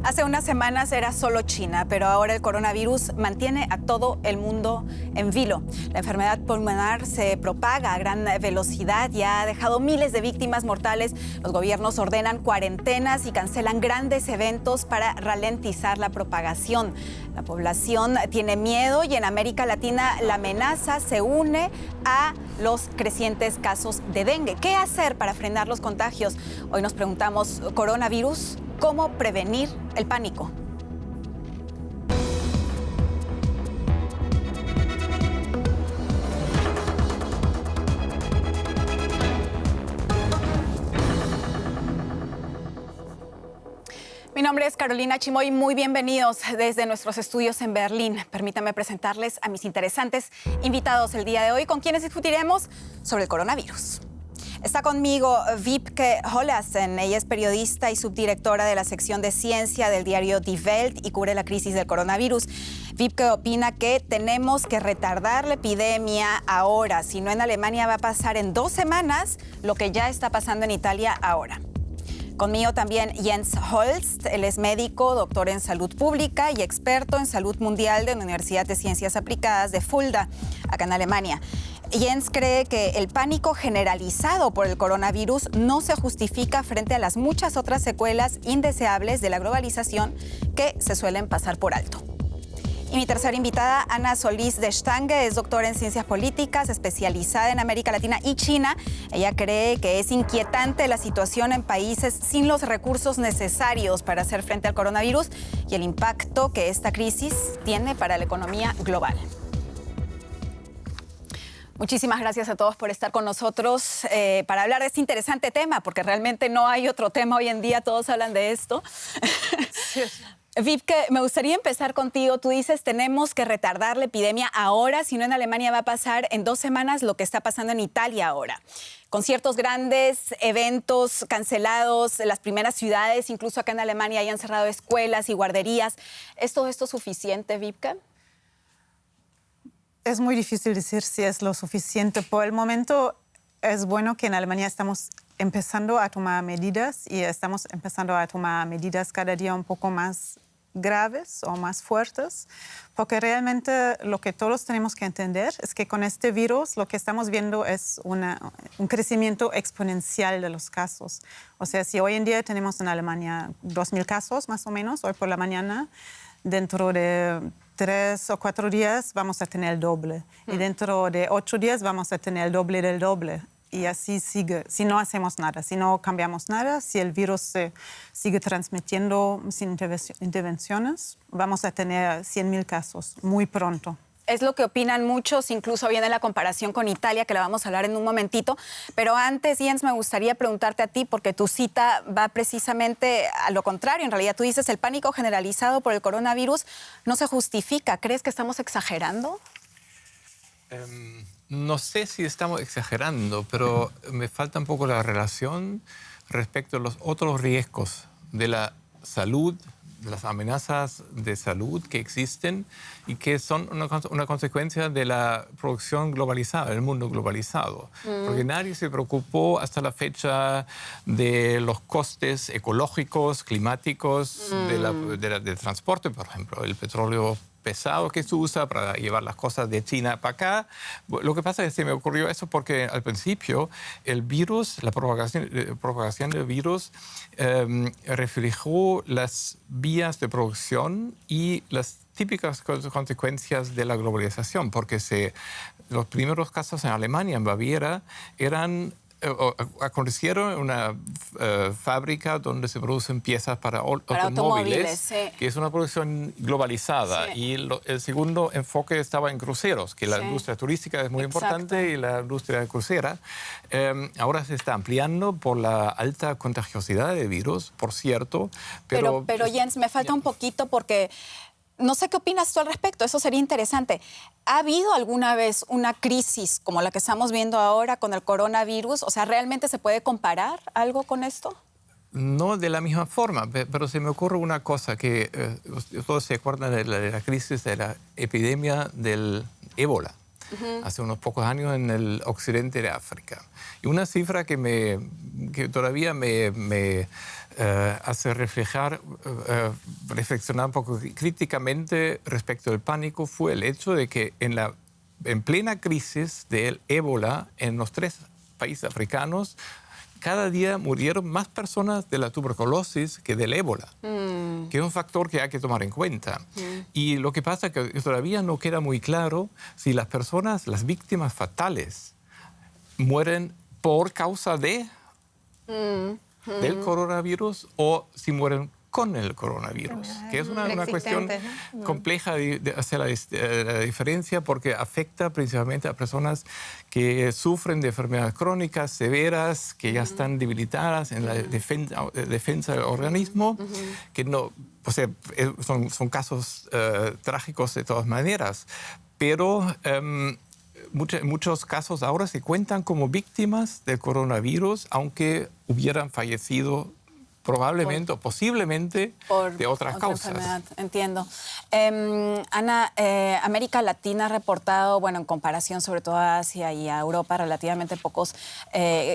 Hace unas semanas era solo China, pero ahora el coronavirus mantiene a todo el mundo en vilo. La enfermedad pulmonar se propaga a gran velocidad y ha dejado miles de víctimas mortales. Los gobiernos ordenan cuarentenas y cancelan grandes eventos para ralentizar la propagación. La población tiene miedo y en América Latina la amenaza se une a los crecientes casos de dengue. ¿Qué hacer para frenar los contagios? Hoy nos preguntamos, ¿coronavirus? ¿Cómo prevenir el pánico? Mi nombre es Carolina Chimoy, muy bienvenidos desde nuestros estudios en Berlín. Permítanme presentarles a mis interesantes invitados el día de hoy, con quienes discutiremos sobre el coronavirus. Está conmigo Wiebke Hollassen. Ella es periodista y subdirectora de la sección de ciencia del diario Die Welt y cubre la crisis del coronavirus. Wiebke opina que tenemos que retardar la epidemia ahora, si no en Alemania va a pasar en 2 semanas lo que ya está pasando en Italia ahora. Conmigo también Jens Holst. Él es médico, doctor en salud pública y experto en salud mundial de la Universidad de Ciencias Aplicadas de Fulda, acá en Alemania. Jens cree que el pánico generalizado por el coronavirus no se justifica frente a las muchas otras secuelas indeseables de la globalización que se suelen pasar por alto. Y mi tercera invitada, Ana Solís de Stange, es doctora en Ciencias Políticas, especializada en América Latina y China. Ella cree que es inquietante la situación en países sin los recursos necesarios para hacer frente al coronavirus y el impacto que esta crisis tiene para la economía global. Muchísimas gracias a todos por estar con nosotros para hablar de este interesante tema, porque realmente no hay otro tema hoy en día, todos hablan de esto. Sí. Wiebke, me gustaría empezar contigo. Tú dices, tenemos que retardar la epidemia ahora, si no en Alemania va a pasar en 2 semanas lo que está pasando en Italia ahora. Conciertos grandes, eventos cancelados, las primeras ciudades, incluso acá en Alemania, hayan cerrado escuelas y guarderías. ¿Es todo esto suficiente, Wiebke? Es muy difícil decir si es lo suficiente. Por el momento es bueno que en Alemania estamos empezando a tomar medidas y estamos empezando a tomar medidas cada día un poco más graves o más fuertes, porque realmente lo que todos tenemos que entender es que con este virus lo que estamos viendo es un crecimiento exponencial de los casos. O sea, si hoy en día tenemos en Alemania 2.000 casos más o menos, hoy por la mañana, dentro de 3 o 4 días vamos a tener el doble. Y dentro de 8 días vamos a tener el doble del doble. Y así sigue, si no hacemos nada, si no cambiamos nada, si el virus se sigue transmitiendo sin intervenciones, vamos a tener 100.000 casos muy pronto. Es lo que opinan muchos, incluso viene la comparación con Italia, que la vamos a hablar en un momentito. Pero antes, Jens, me gustaría preguntarte a ti, porque tu cita va precisamente a lo contrario. En realidad, tú dices, el pánico generalizado por el coronavirus no se justifica. ¿Crees que estamos exagerando? No sé si estamos exagerando, pero me falta un poco la relación respecto a los otros riesgos de la salud, de las amenazas de salud que existen y que son una consecuencia de la producción globalizada, del mundo globalizado. Porque nadie se preocupó hasta la fecha de los costes ecológicos, climáticos, del transporte, por ejemplo, el petróleo pesado que se usa para llevar las cosas de China para acá. Lo que pasa es que se me ocurrió eso porque al principio el virus, la propagación del virus reflejó las vías de producción y las típicas consecuencias de la globalización, porque los primeros casos en Alemania, en Baviera, acontecieron en una fábrica donde se producen piezas para automóviles, sí. Que es una producción globalizada. Sí. Y el segundo enfoque estaba en cruceros, que la industria turística es muy importante y la industria crucera. Ahora se está ampliando por la alta contagiosidad del virus, por cierto. Pero Jens, me falta un poquito porque no sé qué opinas tú al respecto, eso sería interesante. ¿Ha habido alguna vez una crisis como la que estamos viendo ahora con el coronavirus? O sea, ¿realmente se puede comparar algo con esto? No de la misma forma, pero se me ocurre una cosa que todos se acuerdan de la crisis de la epidemia del ébola. hace unos pocos años en el occidente de África. Y una cifra que todavía me hace reflexionar un poco críticamente respecto al pánico fue el hecho de que en plena crisis del ébola en los 3 países africanos, cada día murieron más personas de la tuberculosis que del ébola, que es un factor que hay que tomar en cuenta. Y lo que pasa es que todavía no queda muy claro si las personas, las víctimas fatales, mueren por causa del coronavirus o si mueren con el coronavirus, que es una cuestión compleja de hacer la diferencia porque afecta principalmente a personas que sufren de enfermedades crónicas severas, que ya están debilitadas en la defensa del organismo, que no, o sea, son casos trágicos de todas maneras, pero en muchos casos ahora se cuentan como víctimas del coronavirus, aunque hubieran fallecido probablemente o posiblemente de otras causas. Enfermedad. Entiendo. Ana, América Latina ha reportado, bueno, en comparación sobre todo a Asia y a Europa, relativamente pocos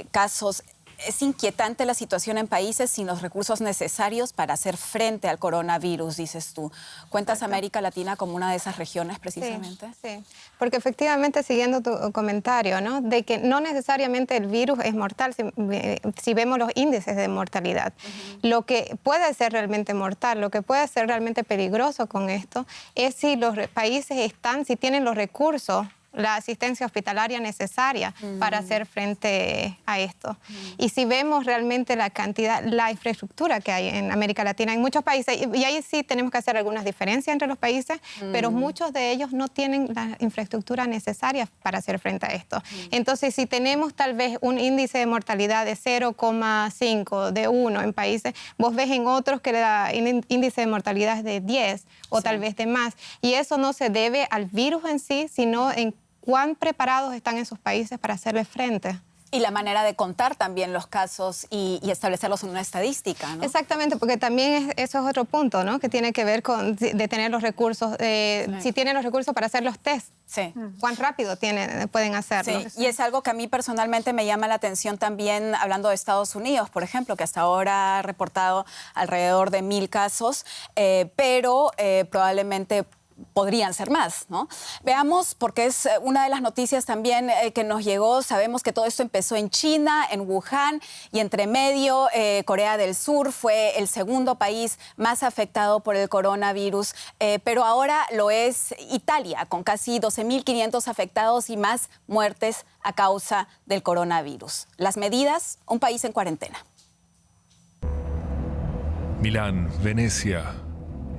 casos. Es inquietante la situación en países sin los recursos necesarios para hacer frente al coronavirus, dices tú. ¿Cuentas América Latina como una de esas regiones precisamente? Sí, porque efectivamente, siguiendo tu comentario, ¿no?, de que no necesariamente el virus es mortal si vemos los índices de mortalidad. Lo que puede ser realmente mortal, lo que puede ser realmente peligroso con esto es si los países si tienen los recursos, la asistencia hospitalaria necesaria para hacer frente a esto. Y si vemos realmente la infraestructura que hay en América Latina, en muchos países, y ahí sí tenemos que hacer algunas diferencias entre los países, pero muchos de ellos no tienen la infraestructura necesaria para hacer frente a esto. Entonces, si tenemos tal vez un índice de mortalidad de 0,5, de 1 en países, vos ves en otros que el índice de mortalidad es de 10 o tal vez de más. Y eso no se debe al virus en sí, sino en cuán preparados están esos países para hacerle frente. Y la manera de contar también los casos y establecerlos en una estadística, ¿no? Exactamente, porque también eso es otro punto, ¿no?, que tiene que ver con de tener los recursos, si tienen los recursos para hacer los test. Sí. ¿Cuán rápido pueden hacerlo? Sí, y es algo que a mí personalmente me llama la atención también, hablando de Estados Unidos, por ejemplo, que hasta ahora ha reportado alrededor de 1,000 casos, pero probablemente podrían ser más, ¿no? Veamos, porque es una de las noticias también que nos llegó. Sabemos que todo esto empezó en China, en Wuhan, y entre medio Corea del Sur fue el segundo país más afectado por el coronavirus, pero ahora lo es Italia, con casi 12.500 afectados y más muertes a causa del coronavirus. Las medidas, un país en cuarentena. Milán, Venecia,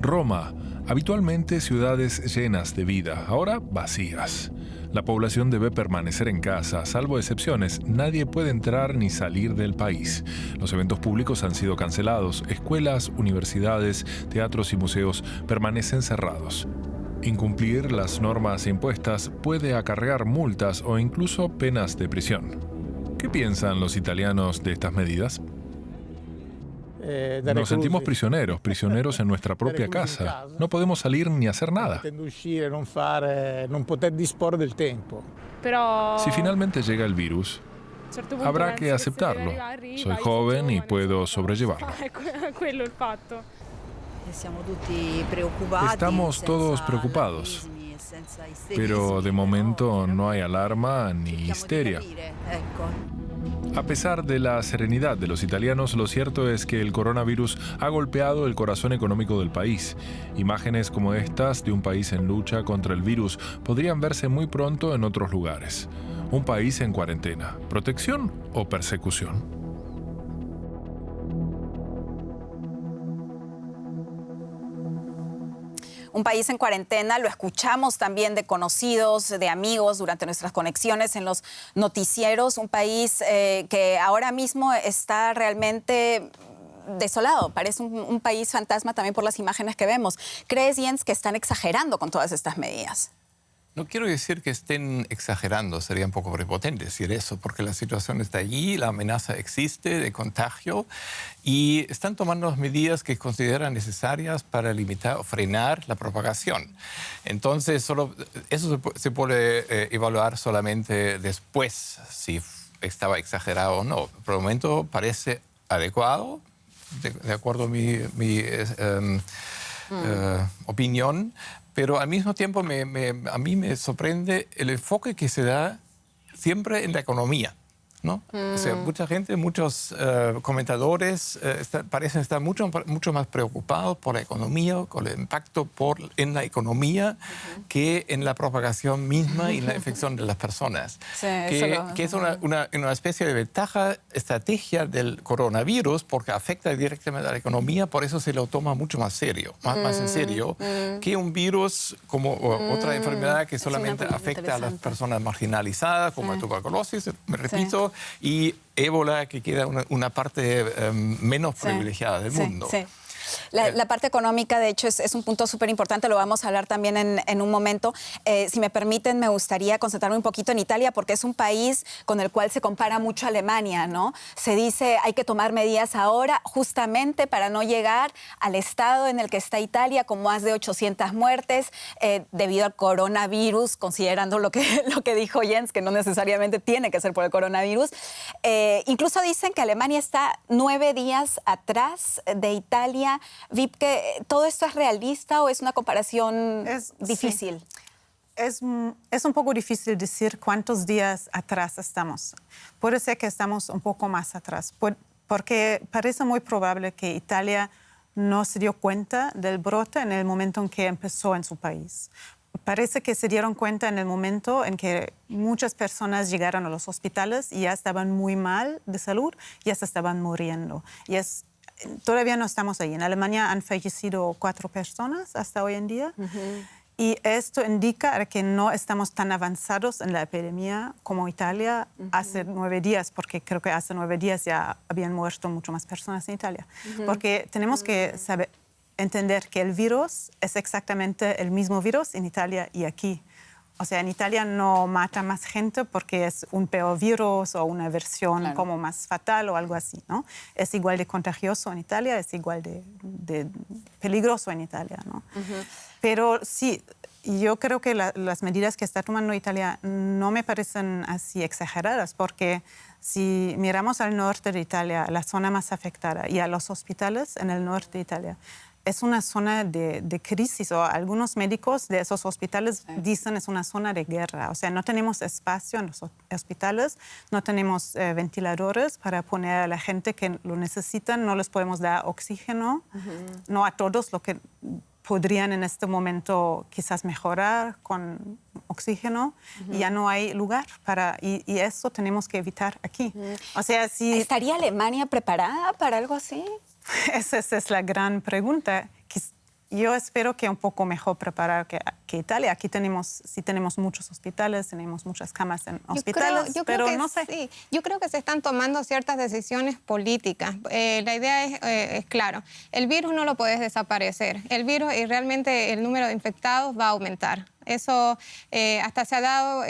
Roma. Habitualmente ciudades llenas de vida, ahora vacías. La población debe permanecer en casa, salvo excepciones. Nadie puede entrar ni salir del país. Los eventos públicos han sido cancelados. Escuelas, universidades, teatros y museos permanecen cerrados. Incumplir las normas impuestas puede acarrear multas o incluso penas de prisión. ¿Qué piensan los italianos de estas medidas? Nos sentimos prisioneros en nuestra propia casa. No podemos salir ni hacer nada. Si finalmente llega el virus, habrá que aceptarlo. Soy joven y puedo sobrellevarlo. Estamos todos preocupados, pero de momento no hay alarma ni histeria. A pesar de la serenidad de los italianos, lo cierto es que el coronavirus ha golpeado el corazón económico del país. Imágenes como estas de un país en lucha contra el virus podrían verse muy pronto en otros lugares. Un país en cuarentena. ¿Protección o persecución? Un país en cuarentena, lo escuchamos también de conocidos, de amigos durante nuestras conexiones en los noticieros. Un país que ahora mismo está realmente desolado. Parece un país fantasma también por las imágenes que vemos. ¿Crees, Jens, que están exagerando con todas estas medidas? No quiero decir que estén exagerando, sería un poco prepotente decir eso, porque la situación está allí, la amenaza existe de contagio y están tomando las medidas que consideran necesarias para limitar o frenar la propagación. Entonces, eso se puede evaluar solamente después, si estaba exagerado o no. Por el momento parece adecuado, de acuerdo a mi opinión. Pero al mismo tiempo a mí me sorprende el enfoque que se da siempre en la economía, ¿no? O sea, mucha gente, muchos comentadores parecen estar mucho más preocupados por la economía, con el impacto en la economía, que en la propagación misma y la infección de las personas. Sí, que es una especie de ventaja, estrategia del coronavirus, porque afecta directamente a la economía, por eso se lo toma mucho más serio, más en serio, que un virus como otra enfermedad que solamente afecta a las personas marginalizadas, como la tuberculosis, me repito, y ébola, que queda una parte menos privilegiada del mundo. Sí. La parte económica, de hecho, es un punto súper importante, lo vamos a hablar también en un momento. Si me permiten, me gustaría concentrarme un poquito en Italia, porque es un país con el cual se compara mucho a Alemania, ¿no? Se dice hay que tomar medidas ahora justamente para no llegar al estado en el que está Italia, con más de 800 muertes debido al coronavirus, considerando lo que dijo Jens, que no necesariamente tiene que ser por el coronavirus. Incluso dicen que Alemania está 9 días atrás de Italia. Vibke, ¿todo esto es realista o es una comparación difícil? Sí. Es un poco difícil decir cuántos días atrás estamos. Puede ser que estamos un poco más atrás, porque parece muy probable que Italia no se dio cuenta del brote en el momento en que empezó en su país. Parece que se dieron cuenta en el momento en que muchas personas llegaron a los hospitales y ya estaban muy mal de salud, ya se estaban muriendo. Todavía no estamos ahí. En Alemania han fallecido 4 personas hasta hoy en día. Y esto indica que no estamos tan avanzados en la epidemia como Italia hace 9 días, porque creo que hace 9 días ya habían muerto mucho más personas en Italia. Porque tenemos que entender que el virus es exactamente el mismo virus en Italia y aquí. O sea, en Italia no mata más gente porque es un peor virus o una versión como más fatal o algo así, ¿no? Es igual de contagioso en Italia, es igual de peligroso en Italia, ¿no? Pero sí, yo creo que las medidas que está tomando Italia no me parecen así exageradas, porque si miramos al norte de Italia, la zona más afectada, y a los hospitales en el norte de Italia, es una zona de crisis, o algunos médicos de esos hospitales dicen es una zona de guerra. O sea, no tenemos espacio en los hospitales, no tenemos ventiladores para poner a la gente que lo necesitan, no les podemos dar oxígeno, no a todos lo que podrían en este momento quizás mejorar con oxígeno, y ya no hay lugar para, y eso tenemos que evitar aquí. O sea, si... ¿Estaría Alemania preparada para algo así? Esa es la gran pregunta. Yo espero que un poco mejor preparada que Italia. Aquí sí tenemos muchos hospitales, tenemos muchas camas en hospitales, pero no sé. Sí. Yo creo que se están tomando ciertas decisiones políticas. La idea es claro, el virus no lo puedes desaparecer. El virus y realmente el número de infectados va a aumentar. Eso hasta se ha dado,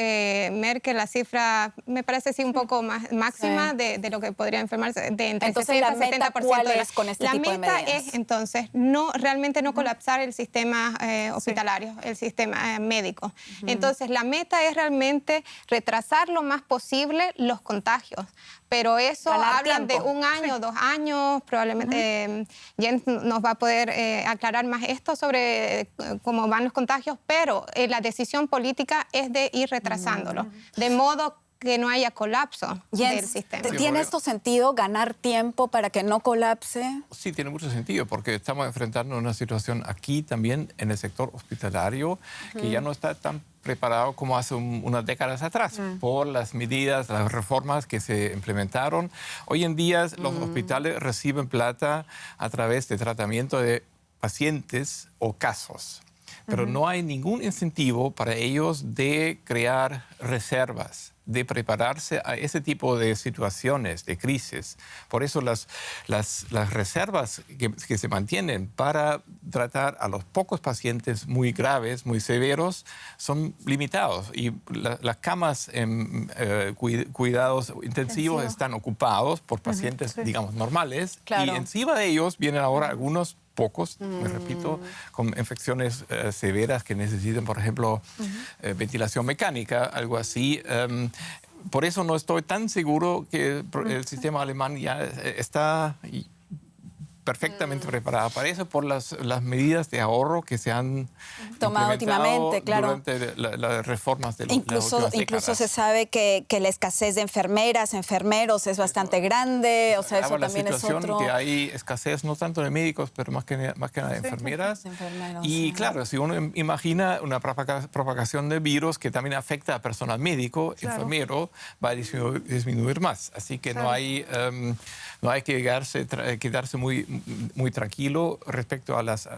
Merkel, la cifra, me parece sí un poco más máxima de lo que podría enfermarse, de entre entonces, 60 y 70%. ¿cuál es con este tipo de medidas? La meta es, entonces, realmente no colapsar el sistema hospitalario, el sistema médico. Entonces, la meta es realmente retrasar lo más posible los contagios. Pero eso hablan de 1 año, 2 años, probablemente Jens nos va a poder aclarar más esto sobre cómo van los contagios, pero la decisión política es de ir retrasándolo, de modo que no haya colapso del sistema. ¿Tiene esto sentido, ganar tiempo para que no colapse? Sí, tiene mucho sentido, porque estamos enfrentando una situación aquí también en el sector hospitalario que ya no está tan preparado como hace unas décadas atrás por las medidas, las reformas que se implementaron. Hoy en día los hospitales reciben plata a través de tratamiento de pacientes o casos, pero no hay ningún incentivo para ellos de crear reservas, de prepararse a ese tipo de situaciones, de crisis. Por eso las reservas que se mantienen para tratar a los pocos pacientes muy graves, muy severos, son limitados. Y las camas en cuidados intensivos están ocupados por pacientes, digamos, normales. Claro. Y encima de ellos vienen ahora algunos pocos, me repito, con infecciones severas que necesiten, por ejemplo, ventilación mecánica, algo así. Por eso no estoy tan seguro que el sistema alemán ya está perfectamente preparado para eso por las medidas de ahorro que se han tomado últimamente, claro. Durante las reformas de las Incluso últimas décadas. se sabe que la escasez de enfermeras, enfermeros es bastante grande, o sea, eso Ahora también la es situación otro... que hay escasez no tanto de médicos, pero más que nada de enfermeras. Enfermeros, Y sí. claro, si uno imagina una propagación de virus que también afecta a personal médico, enfermero, va a disminuir más. Así que no hay que quedarse muy tranquilo respecto a las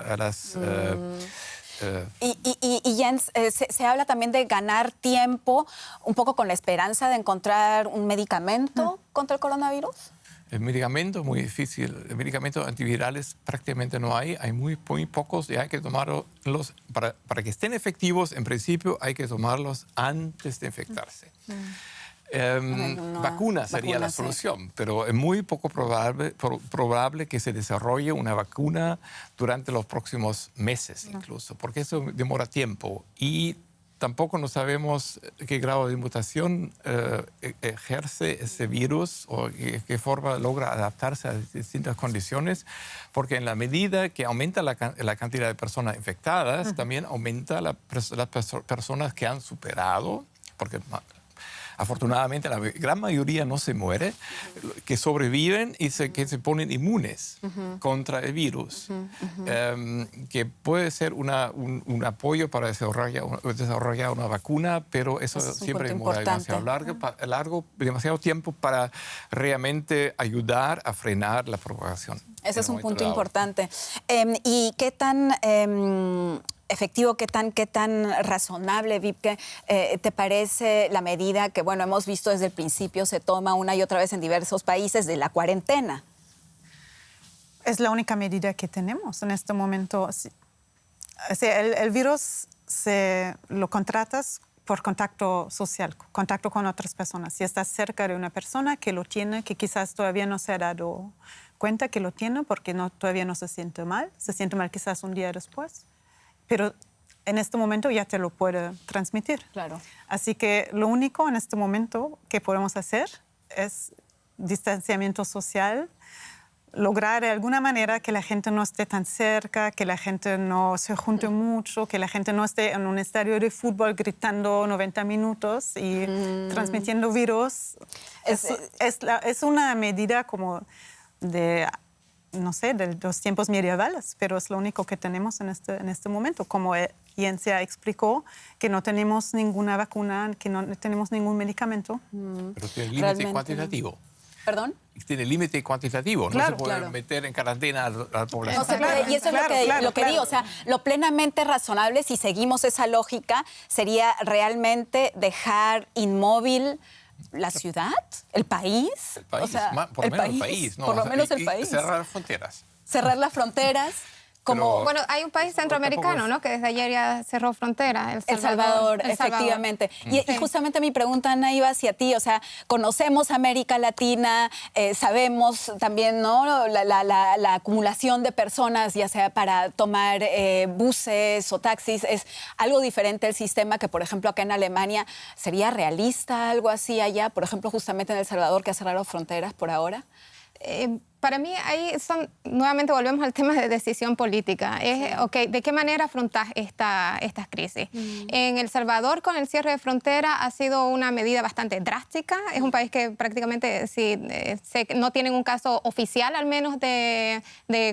Y Jens, se habla también de ganar tiempo, un poco con la esperanza de encontrar un medicamento contra el coronavirus. El medicamento es muy difícil. El medicamentos antivirales prácticamente no hay. Hay muy pocos y hay que tomarlos. Para que estén efectivos, en principio, hay que tomarlos antes de infectarse. Vacuna sería la solución, pero es muy poco probable que se desarrolle una vacuna durante los próximos meses incluso, porque eso demora tiempo y tampoco no sabemos qué grado de mutación ejerce ese virus o qué forma logra adaptarse a distintas condiciones, porque en la medida que aumenta la cantidad de personas infectadas, también aumenta las personas que han superado, porque afortunadamente la gran mayoría no se muere, que sobreviven y que se ponen inmunes contra el virus, que puede ser un apoyo para desarrollar una vacuna, pero eso siempre demora demasiado tiempo para realmente ayudar a frenar la propagación. Ese es un punto importante. ¿Y qué tan efectivo, qué tan razonable, Wiebke, te parece la medida que, bueno, hemos visto desde el principio se toma una y otra vez en diversos países de la cuarentena? Es la única medida que tenemos en este momento. El virus lo contratas por contacto social, contacto con otras personas. Si estás cerca de una persona que lo tiene, que quizás todavía no se ha dado cuenta que lo tiene porque todavía no se siente mal quizás un día después, pero en este momento ya te lo puede transmitir. Claro. Así que lo único en este momento que podemos hacer es distanciamiento social, lograr de alguna manera que la gente no esté tan cerca, que la gente no se junte mucho, que la gente no esté en un estadio de fútbol gritando 90 minutos y transmitiendo virus. Es una medida como de los tiempos medievales, pero es lo único que tenemos en este momento. Como Jens ya explicó, que no tenemos ninguna vacuna, que no tenemos ningún medicamento. Pero tiene límite cuantitativo. ¿Perdón? Tiene límite cuantitativo, claro, no se puede meter en cuarentena a la población. No se puede, y eso es lo que digo, o sea, lo plenamente razonable, si seguimos esa lógica, sería realmente dejar inmóvil la ciudad, el país. El país, o sea, por lo menos el país. Por lo menos el país. Cerrar las fronteras. Cerrar las fronteras. Como, bueno, hay un país centroamericano, ¿no?, que desde ayer ya cerró frontera, El Salvador, efectivamente. Y justamente mi pregunta, Ana, iba hacia ti. O sea, conocemos América Latina, sabemos también, ¿no?, la acumulación de personas, ya sea para tomar buses o taxis. Es algo diferente el sistema que, por ejemplo, acá en Alemania. ¿Sería realista algo así allá? Por ejemplo, justamente en El Salvador, que ha cerrado fronteras por ahora. Para mí, nuevamente volvemos al tema de decisión política. ¿De qué manera afrontar estas crisis? En El Salvador, con el cierre de frontera, ha sido una medida bastante drástica. Es un país que prácticamente no tienen un caso oficial, al menos, de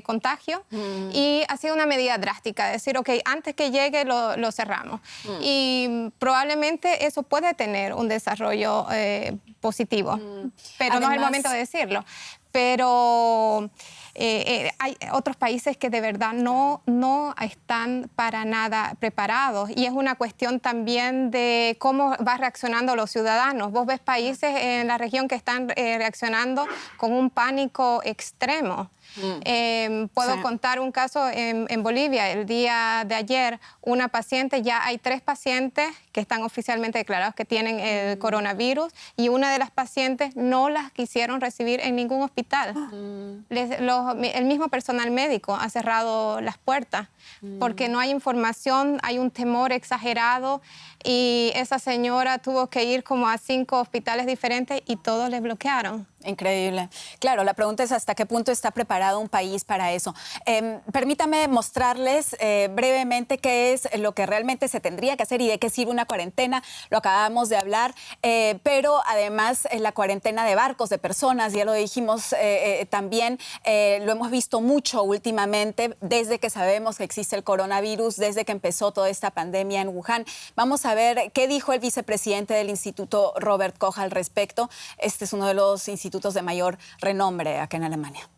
contagio. Y ha sido una medida drástica, decir, antes que llegue lo cerramos. Y probablemente eso puede tener un desarrollo positivo, pero no es el momento de decirlo. Pero hay otros países que de verdad no están para nada preparados, y es una cuestión también de cómo van reaccionando los ciudadanos. Vos ves países en la región que están reaccionando con un pánico extremo. Puedo Sí. contar un caso en Bolivia. El día de ayer, una paciente, ya hay 3 pacientes que están oficialmente declarados que tienen el coronavirus y una de las pacientes no las quisieron recibir en ningún hospital. El mismo personal médico ha cerrado las puertas porque no hay información, hay un temor exagerado y esa señora tuvo que ir como a 5 hospitales diferentes y todos les bloquearon. Increíble. Claro, la pregunta es hasta qué punto está preparado un país para eso. Permítame mostrarles brevemente qué es lo que realmente se tendría que hacer y de qué sirve una cuarentena. Lo acabamos de hablar, pero además la cuarentena de barcos, de personas, ya lo dijimos también, lo hemos visto mucho últimamente desde que sabemos que existe el coronavirus, desde que empezó toda esta pandemia en Wuhan. Vamos a ver qué dijo el vicepresidente del Instituto, Robert Koch, al respecto. Este es uno de los institutos de mayor renombre acá en Alemania.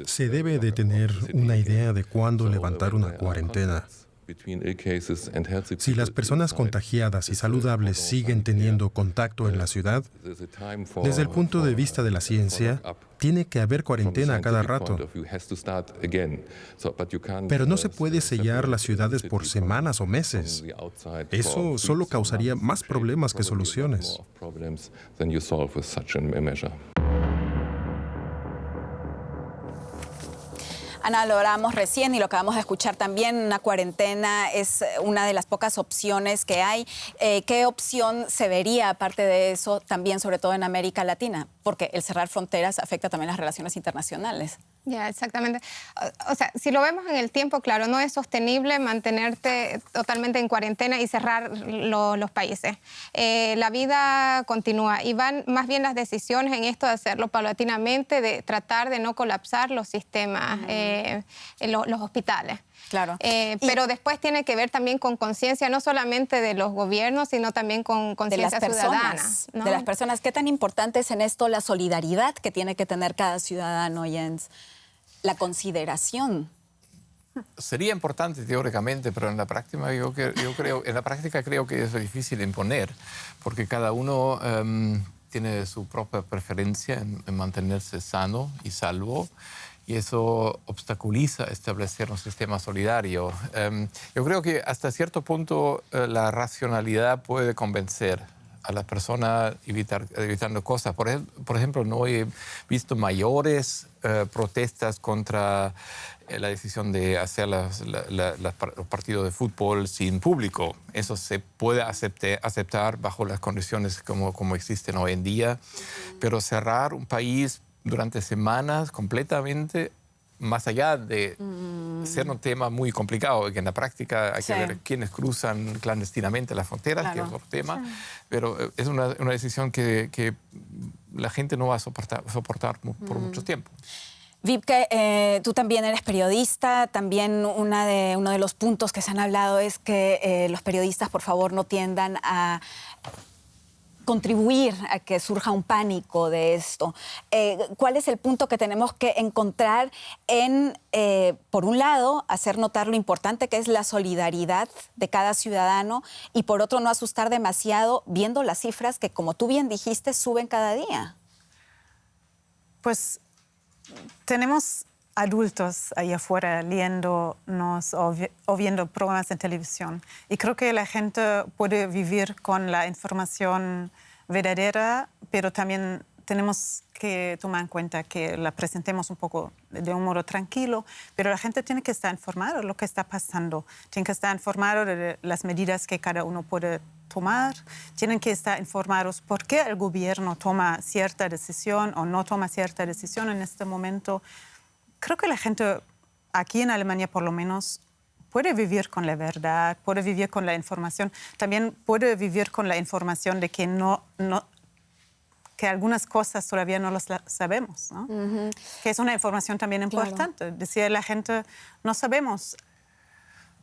Se debe de tener una idea de cuándo levantar una cuarentena. Si las personas contagiadas y saludables siguen teniendo contacto en la ciudad, desde el punto de vista de la ciencia, tiene que haber cuarentena a cada rato. Pero no se puede sellar las ciudades por semanas o meses. Eso solo causaría más problemas que soluciones. Ana, lo hablábamos recién y lo acabamos de escuchar también, una cuarentena es una de las pocas opciones que hay. ¿Qué opción se vería, aparte de eso, también sobre todo en América Latina? Porque el cerrar fronteras afecta también las relaciones internacionales. Ya, exactamente. O sea, si lo vemos en el tiempo, claro, no es sostenible mantenerte totalmente en cuarentena y cerrar los países. La vida continúa y van más bien las decisiones en esto de hacerlo paulatinamente, de tratar de no colapsar los sistemas, los hospitales. Claro. Pero después tiene que ver también con conciencia, no solamente de los gobiernos, sino también con conciencia ciudadana, ¿no? De las personas. ¿Qué tan importante es en esto la solidaridad que tiene que tener cada ciudadano, Jens? La consideración. Sería importante teóricamente, pero en la práctica creo que es difícil imponer, porque cada uno tiene su propia preferencia en mantenerse sano y salvo, y eso obstaculiza establecer un sistema solidario. Yo creo que hasta cierto punto la racionalidad puede convencer a las personas evitando cosas. Por ejemplo, no he visto mayores protestas contra la decisión de hacer los partidos de fútbol sin público. Eso se puede aceptar bajo las condiciones como existen hoy en día, pero cerrar un país durante semanas completamente, más allá de ser un tema muy complicado, que en la práctica hay que ver quiénes cruzan clandestinamente las fronteras, que es otro tema, pero es una decisión que la gente no va a soportar por mucho tiempo. Wiebke, tú también eres periodista, también uno de los puntos que se han hablado es que los periodistas, por favor, no tiendan a contribuir a que surja un pánico de esto. ¿Cuál es el punto que tenemos que encontrar en, por un lado, hacer notar lo importante que es la solidaridad de cada ciudadano y, por otro, no asustar demasiado viendo las cifras que, como tú bien dijiste, suben cada día? Pues tenemos adultos ahí afuera leyéndonos o viendo programas en televisión. Y creo que la gente puede vivir con la información verdadera, pero también tenemos que tomar en cuenta que la presentemos un poco de un modo tranquilo, pero la gente tiene que estar informada de lo que está pasando, tiene que estar informada de las medidas que cada uno puede tomar, tienen que estar informados por qué el gobierno toma cierta decisión o no toma cierta decisión en este momento. Creo que la gente aquí en Alemania, por lo menos, puede vivir con la verdad, puede vivir con la información. También puede vivir con la información de que que algunas cosas todavía no las sabemos, ¿no? Que es una información también importante. Claro. Decía la gente, no sabemos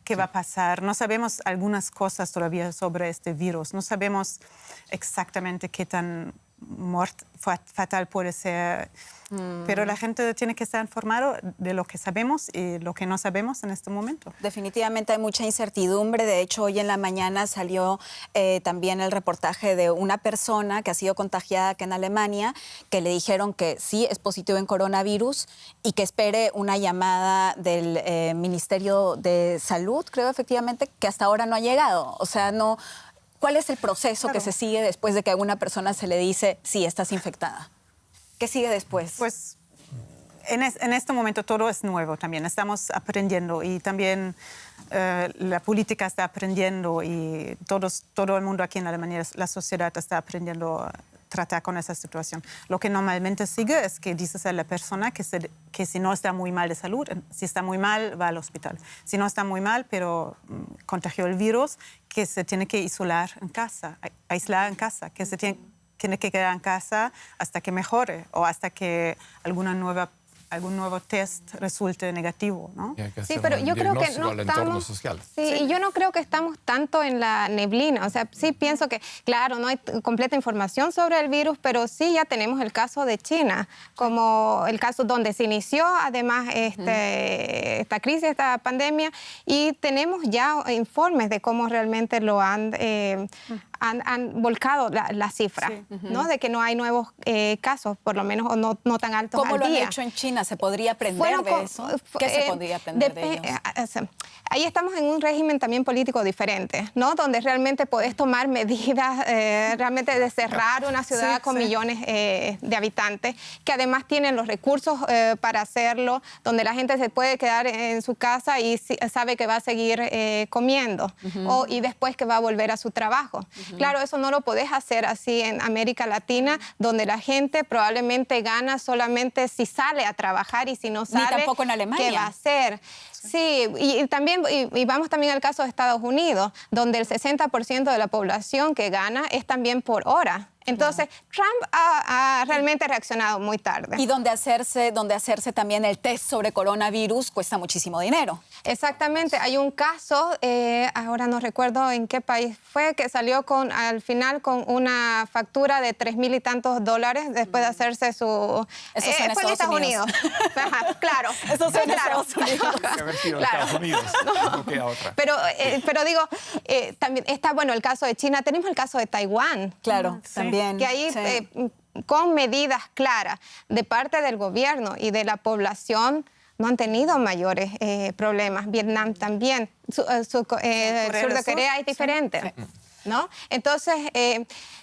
qué va a pasar, no sabemos algunas cosas todavía sobre este virus, no sabemos exactamente qué tan fatal puede ser. Pero la gente tiene que estar informada de lo que sabemos y lo que no sabemos en este momento. Definitivamente hay mucha incertidumbre. De hecho, hoy en la mañana salió también el reportaje de una persona que ha sido contagiada acá en Alemania, que le dijeron que sí es positivo en coronavirus y que espere una llamada del Ministerio de Salud, creo efectivamente, que hasta ahora no ha llegado. O sea, no. ¿Cuál es el proceso que se sigue después de que a una persona se le dice, sí, estás infectada? ¿Qué sigue después? Pues en este momento todo es nuevo también. Estamos aprendiendo y también la política está aprendiendo y todo el mundo aquí en Alemania, la sociedad está aprendiendo a tratar con esa situación. Lo que normalmente sigue es que dices a la persona que si no está muy mal de salud, si está muy mal, va al hospital. Si no está muy mal, pero contagió el virus, que se tiene que aislar en casa, que se tiene que quedar en casa hasta que mejore o hasta que algún nuevo test resulte negativo, ¿no? Sí, pero yo creo que no estamos... Sí, y yo no creo que estamos tanto en la neblina. O sea, sí pienso que, claro, no hay completa información sobre el virus, pero sí ya tenemos el caso de China, como el caso donde se inició, además, esta crisis, esta pandemia, y tenemos ya informes de cómo realmente lo han volcado la cifra, ¿no? De que no hay nuevos casos, por lo menos, o no tan altos al día. ¿Cómo lo han hecho en China? ¿Se podría aprender de eso? ¿Qué se podría aprender de ellos? Ahí estamos en un régimen también político diferente, ¿no? Donde realmente podés tomar medidas realmente de cerrar una ciudad con millones de habitantes, que además tienen los recursos para hacerlo, donde la gente se puede quedar en su casa y sabe que va a seguir comiendo y después que va a volver a su trabajo. Claro, eso no lo podés hacer así en América Latina, donde la gente probablemente gana solamente si sale a trabajar y si no sale, ni tampoco en Alemania. ¿Qué va a hacer? Sí, y vamos también al caso de Estados Unidos, donde el 60% de la población que gana es también por hora. Entonces, Trump ha realmente reaccionado muy tarde. Y donde hacerse también el test sobre coronavirus cuesta muchísimo dinero. Exactamente. Hay un caso, ahora no recuerdo en qué país fue, que salió al final con una factura de $3,000 y tantos después de hacerse su... Eso es en fue en Estados Unidos. Ajá, claro. Eso es en Estados Unidos. Que haber sido en Estados Unidos. No queda otra. Pero digo, también está, bueno, el caso de China. Tenemos el caso de Taiwán. Claro, también. Que ahí, con medidas claras de parte del gobierno y de la población, no han tenido mayores problemas. Vietnam también. Sur de Corea es diferente. Sí. ¿No? Entonces,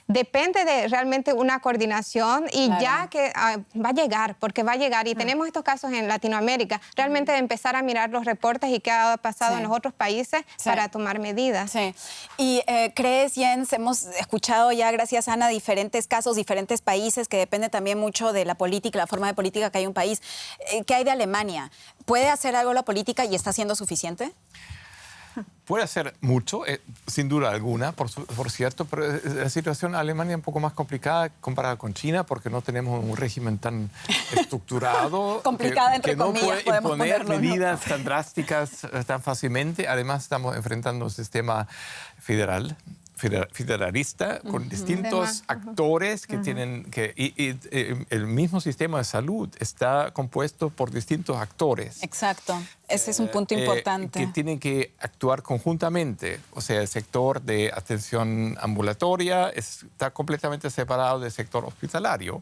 depende de realmente una coordinación y claro, ya que va a llegar, porque va a llegar. Y tenemos estos casos en Latinoamérica, realmente de empezar a mirar los reportes y qué ha pasado en los otros países para tomar medidas. Sí. Y crees, Jens, hemos escuchado ya, gracias Ana, diferentes casos, diferentes países, que depende también mucho de la política, la forma de política que hay en un país. ¿Qué hay de Alemania? ¿Puede hacer algo la política y está siendo suficiente? Puede hacer mucho, sin duda alguna, por cierto, pero la situación en Alemania es un poco más complicada comparada con China porque no tenemos un régimen tan estructurado entre que no comillas, puede imponer medidas tan drásticas tan fácilmente. Además, estamos enfrentando un sistema federalista con distintos actores que tienen que... Y el mismo sistema de salud está compuesto por distintos actores. Exacto. Ese es un punto importante. Que tienen que actuar conjuntamente. O sea, el sector de atención ambulatoria está completamente separado del sector hospitalario.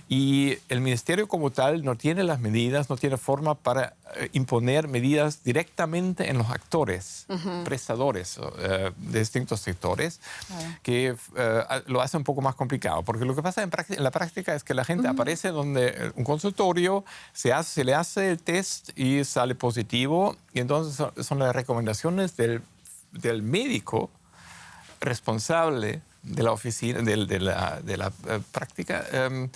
Y el ministerio como tal no tiene las medidas, no tiene forma para imponer medidas directamente en los actores, prestadores de distintos sectores, que lo hace un poco más complicado. Porque lo que pasa en la práctica es que la gente aparece donde un consultorio, se le hace el test y sale positivo. Y entonces son las recomendaciones del médico responsable de la oficina, de la práctica, del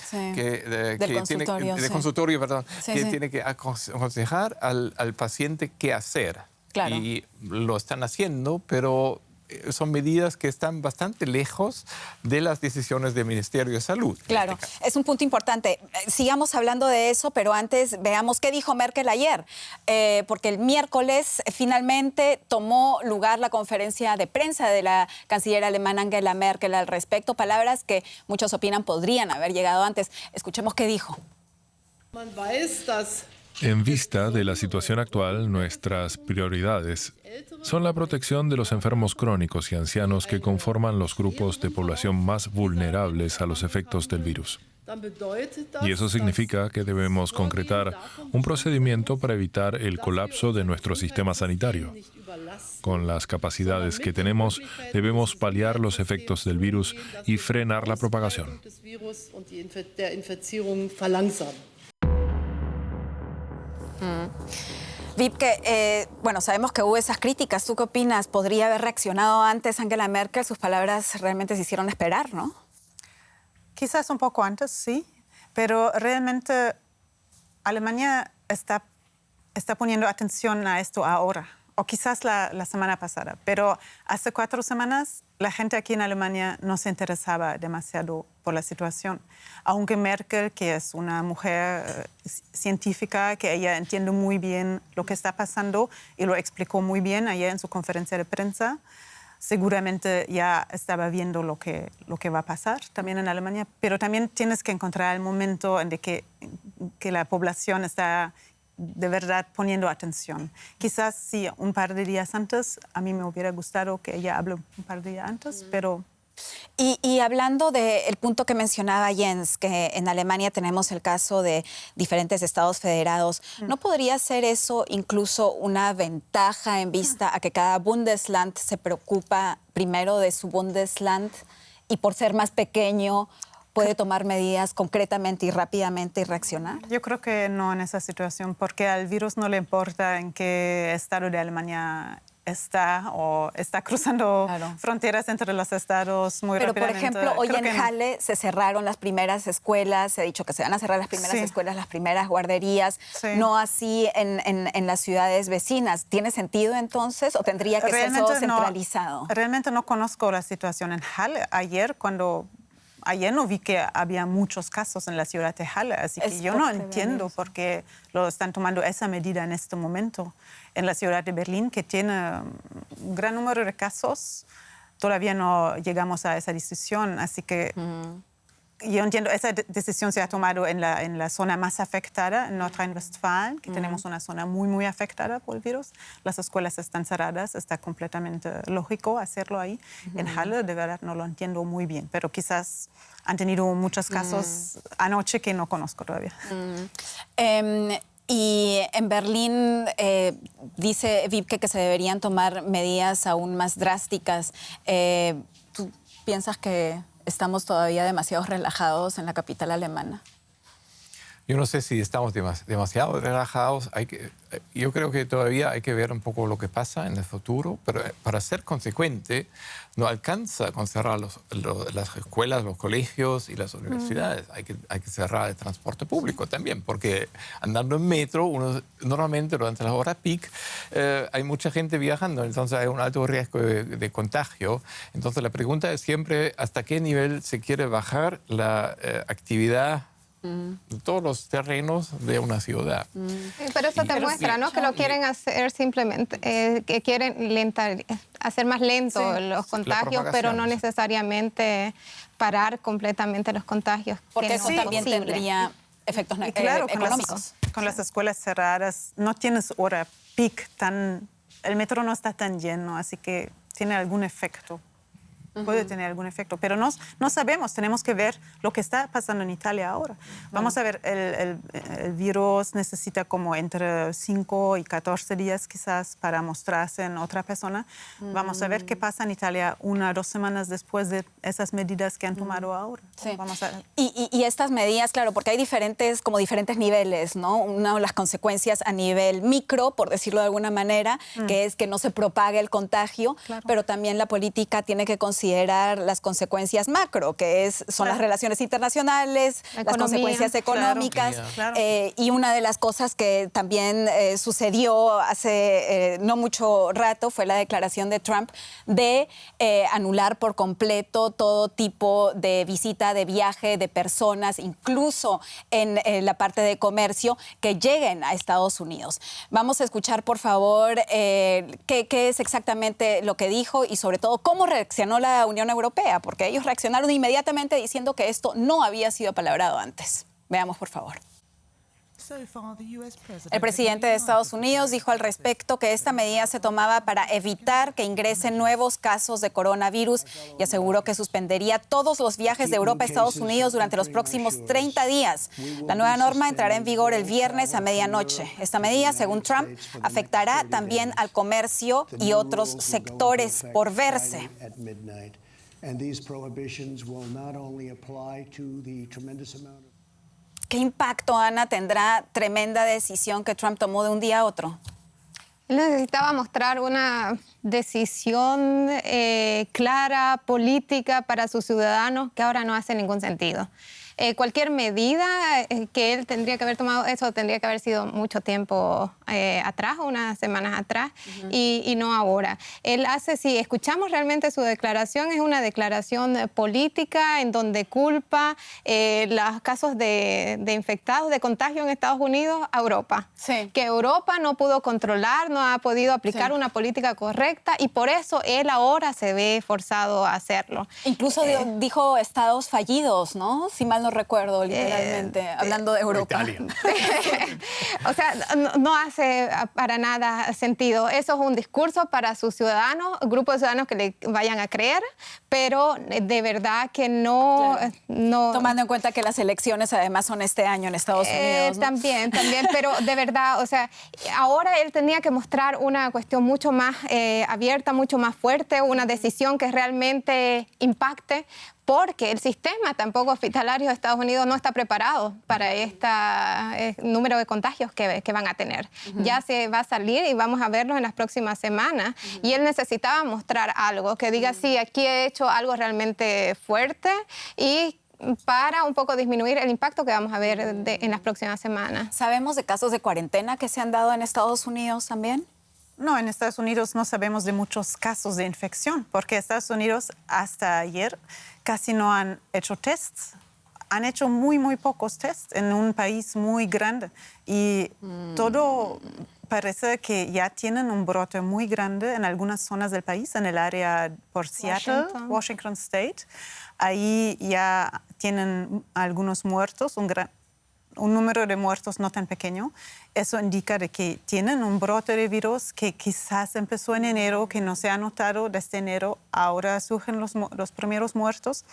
consultorio, que tiene que aconsejar al paciente qué hacer. Claro. Y lo están haciendo, pero son medidas que están bastante lejos de las decisiones del Ministerio de Salud. Claro, es un punto importante. Sigamos hablando de eso, pero antes veamos qué dijo Merkel ayer, porque el miércoles finalmente tomó lugar la conferencia de prensa de la canciller alemana Angela Merkel al respecto, palabras que muchos opinan podrían haber llegado antes. Escuchemos qué dijo. En vista de la situación actual, nuestras prioridades son la protección de los enfermos crónicos y ancianos que conforman los grupos de población más vulnerables a los efectos del virus. Y eso significa que debemos concretar un procedimiento para evitar el colapso de nuestro sistema sanitario. Con las capacidades que tenemos, debemos paliar los efectos del virus y frenar la propagación. Wiebke, bueno, sabemos que hubo esas críticas. ¿Tú qué opinas? ¿Podría haber reaccionado antes Angela Merkel? Sus palabras realmente se hicieron esperar, ¿no? Quizás un poco antes, sí, pero realmente Alemania está poniendo atención a esto ahora, o quizás la semana pasada, pero hace 4 semanas la gente aquí en Alemania no se interesaba demasiado por la situación. Aunque Merkel, que es una mujer científica, que ella entiende muy bien lo que está pasando y lo explicó muy bien ayer en su conferencia de prensa, seguramente ya estaba viendo lo que va a pasar también en Alemania, pero también tienes que encontrar el momento en que la población está de verdad poniendo atención. Quizás sí, un par de días antes, a mí me hubiera gustado que ella hable un par de días antes, pero... Y hablando del punto que mencionaba Jens, que en Alemania tenemos el caso de diferentes estados federados, ¿no podría ser eso incluso una ventaja en vista a que cada Bundesland se preocupa primero de su Bundesland y por ser más pequeño puede tomar medidas concretamente y rápidamente y reaccionar? Yo creo que no en esa situación, porque al virus no le importa en qué estado de Alemania está o está cruzando fronteras entre los estados muy rápidamente. Pero, por ejemplo, hoy en Halle se cerraron las primeras escuelas, se ha dicho que se van a cerrar las primeras escuelas, las primeras guarderías, no así en las ciudades vecinas. ¿Tiene sentido entonces o tendría que ser todo centralizado? Realmente no conozco la situación en Halle. Ayer no vi que había muchos casos en la ciudad de Halle, así que yo no entiendo por qué lo están tomando esa medida en este momento. En la ciudad de Berlín, que tiene un gran número de casos, todavía no llegamos a esa decisión, así que yo entiendo, esa decisión se ha tomado en la zona más afectada, en Nordrhein-Westfalen, que tenemos una zona muy, muy afectada por el virus. Las escuelas están cerradas, está completamente lógico hacerlo ahí. En Halle, de verdad, no lo entiendo muy bien, pero quizás han tenido muchos casos anoche que no conozco todavía. Y en Berlín dice Wiebke que se deberían tomar medidas aún más drásticas. ¿Tú piensas que estamos todavía demasiado relajados en la capital alemana? Yo no sé si estamos demasiado relajados. Yo creo que todavía hay que ver un poco lo que pasa en el futuro, pero para ser consecuente no alcanza con cerrar las escuelas, los colegios y las universidades. Hay que cerrar el transporte público también, porque andando en metro, normalmente durante las horas peak hay mucha gente viajando, entonces hay un alto riesgo de contagio. Entonces la pregunta es siempre hasta qué nivel se quiere bajar la actividad de todos los terrenos de una ciudad. Pero eso te muestra, ¿no? Que lo quieren hacer simplemente, que quieren hacer más lento los contagios, pero no necesariamente parar completamente los contagios. Porque eso también tendría efectos económicos. Con las escuelas cerradas no tienes hora peak el metro no está tan lleno, así que tiene algún efecto. Puede tener algún efecto, pero no sabemos, tenemos que ver lo que está pasando en Italia ahora. Vamos a ver, el virus necesita como entre 5 y 14 días quizás para mostrarse en otra persona. Vamos a ver qué pasa en Italia 1 o 2 semanas después de esas medidas que han tomado ahora. Sí. Vamos a ver. Y estas medidas, claro, porque hay diferentes niveles, ¿no? Una de las consecuencias a nivel micro, por decirlo de alguna manera, que es que no se propague el contagio, pero también la política tiene que considerar considerar las consecuencias macro, que son las relaciones internacionales, las consecuencias económicas. Claro. Y una de las cosas que también sucedió hace no mucho rato fue la declaración de Trump de anular por completo todo tipo de visita, de viaje, de personas, incluso en la parte de comercio, que lleguen a Estados Unidos. Vamos a escuchar, por favor, qué es exactamente lo que dijo y sobre todo cómo reaccionó la Unión Europea, porque ellos reaccionaron inmediatamente diciendo que esto no había sido apalabrado antes. Veamos, por favor. El presidente de Estados Unidos dijo al respecto que esta medida se tomaba para evitar que ingresen nuevos casos de coronavirus y aseguró que suspendería todos los viajes de Europa a Estados Unidos durante los próximos 30 días. La nueva norma entrará en vigor el viernes a medianoche. Esta medida, según Trump, afectará también al comercio y otros sectores por verse. ¿Qué impacto, Ana, tendrá tremenda decisión que Trump tomó de un día a otro? Él necesitaba mostrar una decisión clara, política para sus ciudadanos, que ahora no hace ningún sentido. Cualquier medida que él tendría que haber tomado, eso tendría que haber sido mucho tiempo atrás, unas semanas atrás, y no ahora. Él hace, si escuchamos realmente su declaración, es una declaración política en donde culpa los casos de infectados, de contagio en Estados Unidos a Europa. Sí. Que Europa no pudo controlar, no ha podido aplicar una política correcta y por eso él ahora se ve forzado a hacerlo. Incluso dijo estados fallidos, ¿no? Si mal no recuerdo, literalmente, hablando de Europa. Italia. O sea, no hace para nada sentido. Eso es un discurso para sus ciudadanos, grupo de ciudadanos que le vayan a creer, pero de verdad que no... Claro. no Tomando en cuenta que las elecciones además son este año en Estados Unidos, ¿no? También, pero de verdad, o sea, ahora él tenía que mostrar una cuestión mucho más abierta, mucho más fuerte, una decisión que realmente impacte, porque el sistema tampoco hospitalario de Estados Unidos no está preparado para este número de contagios que van a tener. Ya se va a salir y vamos a verlo en las próximas semanas. Y él necesitaba mostrar algo, que diga, sí, aquí he hecho algo realmente fuerte y para un poco disminuir el impacto que vamos a ver en las próximas semanas. ¿Sabemos de casos de cuarentena que se han dado en Estados Unidos también? No, en Estados Unidos no sabemos de muchos casos de infección, porque Estados Unidos hasta ayer casi no han hecho tests. Han hecho muy, muy pocos tests en un país muy grande. Y todo parece que ya tienen un brote muy grande en algunas zonas del país, en el área por Seattle, Washington State. Ahí ya tienen algunos muertos, un número de muertos no tan pequeño. Eso indica de que tienen un brote de virus que quizás empezó en enero, que no se ha notado desde enero. Ahora surgen los primeros muertos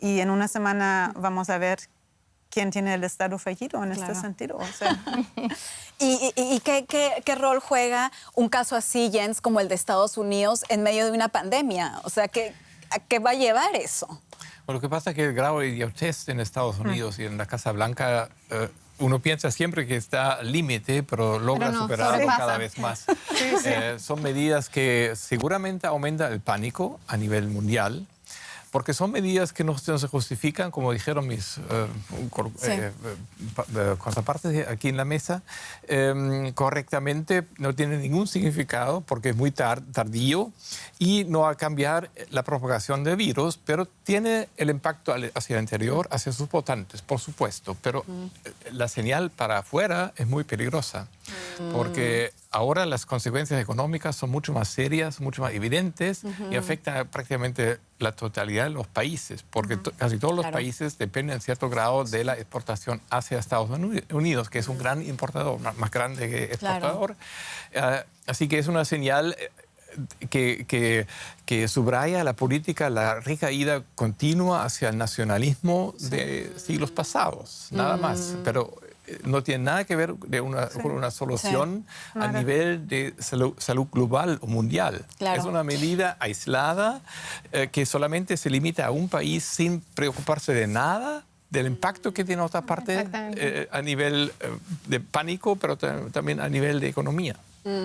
y en una semana vamos a ver quién tiene el estado fallido en este sentido. O sea. ¿Y qué rol juega un caso así, Jens, como el de Estados Unidos en medio de una pandemia? O sea, ¿a qué va a llevar eso? Bueno, lo que pasa es que el grado de idiotez en Estados Unidos y en la Casa Blanca, uno piensa siempre que está al límite, pero logra superarlo cada vez más. Son medidas que seguramente aumentan el pánico a nivel mundial, porque son medidas que no se justifican, como dijeron mis contrapartes aquí en la mesa, correctamente, no tiene ningún significado porque es muy tardío y no va a cambiar la propagación del virus, pero tiene el impacto hacia el interior, hacia sus votantes, por supuesto, pero la señal para afuera es muy peligrosa, porque ahora las consecuencias económicas son mucho más serias, mucho más evidentes y afectan prácticamente la totalidad de los países, porque casi todos los países dependen en cierto grado de la exportación hacia Estados Unidos, que es un gran importador, más grande que exportador. Así que es una señal que subraya la política, la recaída continua hacia el nacionalismo de siglos pasados, nada más. Pero no tiene nada que ver con una solución a nivel de salud global o mundial. Claro. Es una medida aislada que solamente se limita a un país sin preocuparse de nada del impacto que tiene otra parte a nivel de pánico, pero también a nivel de economía.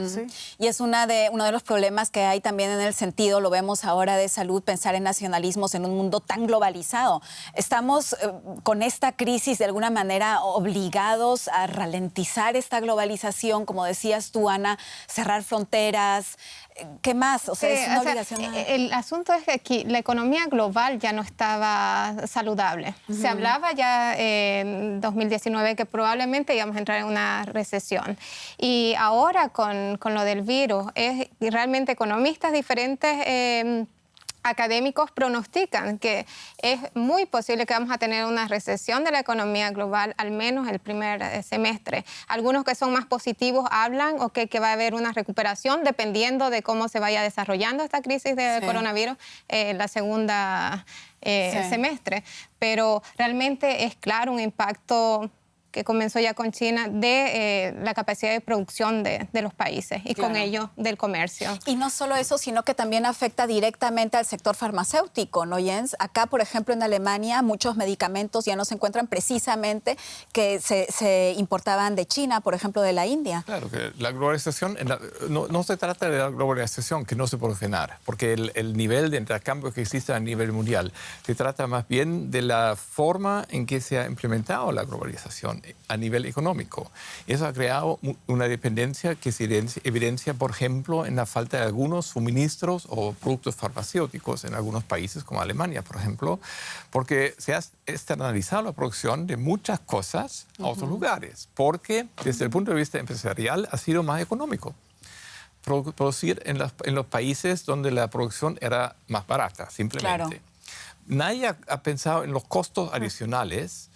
Sí. Y es uno de los problemas que hay también en el sentido, lo vemos ahora de salud, pensar en nacionalismos en un mundo tan globalizado. Estamos con esta crisis de alguna manera obligados a ralentizar esta globalización, como decías tú, Ana, cerrar fronteras. ¿Qué más? O sea, es una obligación. El asunto es que aquí la economía global ya no estaba saludable. Se hablaba ya en 2019 que probablemente íbamos a entrar en una recesión. Y ahora con lo del virus, realmente economistas diferentes académicos pronostican que es muy posible que vamos a tener una recesión de la economía global, al menos el primer semestre. Algunos que son más positivos hablan que va a haber una recuperación dependiendo de cómo se vaya desarrollando esta crisis de coronavirus la segunda semestre. Pero realmente es claro un impacto que comenzó ya con China, de la capacidad de producción de los países y con ello del comercio. Y no solo eso, sino que también afecta directamente al sector farmacéutico, ¿no, Jens? Acá, por ejemplo, en Alemania, muchos medicamentos ya no se encuentran precisamente que se importaban de China, por ejemplo, de la India. Claro, que la globalización, no se trata de la globalización que no se puede frenar, porque el nivel de intercambio que existe a nivel mundial, se trata más bien de la forma en que se ha implementado la globalización a nivel económico. Eso ha creado una dependencia que se evidencia, por ejemplo, en la falta de algunos suministros o productos farmacéuticos en algunos países, como Alemania, por ejemplo, porque se ha externalizado la producción de muchas cosas a otros lugares, porque desde el punto de vista empresarial ha sido más económico producir en los países donde la producción era más barata, simplemente. Claro. Nadie ha pensado en los costos adicionales,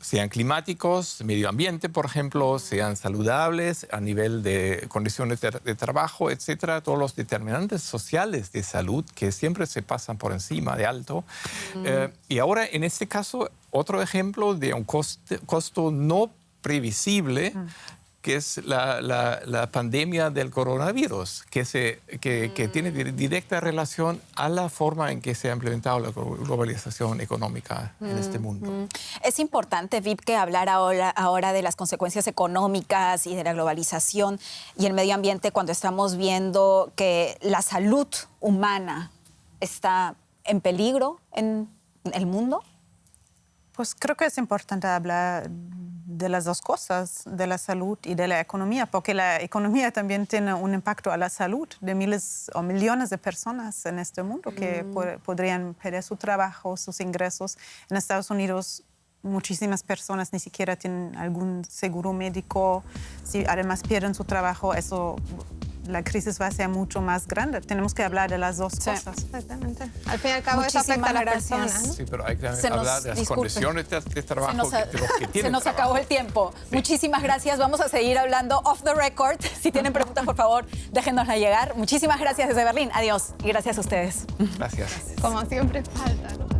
sean climáticos, medio ambiente, por ejemplo, sean saludables a nivel de condiciones de trabajo, etcétera, todos los determinantes sociales de salud que siempre se pasan por encima de alto. Y ahora, en este caso, otro ejemplo de un costo no previsible, que es la pandemia del coronavirus, que tiene directa relación a la forma en que se ha implementado la globalización económica en este mundo. Es importante, Vibke, hablar ahora de las consecuencias económicas y de la globalización y el medio ambiente cuando estamos viendo que la salud humana está en peligro en el mundo. Pues creo que es importante hablar de las dos cosas, de la salud y de la economía, porque la economía también tiene un impacto a la salud de miles o millones de personas en este mundo que podrían perder su trabajo, sus ingresos. En Estados Unidos muchísimas personas ni siquiera tienen algún seguro médico. Si además pierden su trabajo, la crisis va a ser mucho más grande. Tenemos que hablar de las dos cosas. Exactamente. Al fin y al cabo, eso afecta a las personas, ¿no? Sí, pero hay que hablar de las condiciones de trabajo de los que tienen Se nos trabajo. acabó el tiempo. Sí. Muchísimas gracias. Vamos a seguir hablando off the record. Si tienen preguntas, por favor, déjennosla llegar. Muchísimas gracias desde Berlín. Adiós. Y gracias a ustedes. Gracias. Como siempre falta, ¿no?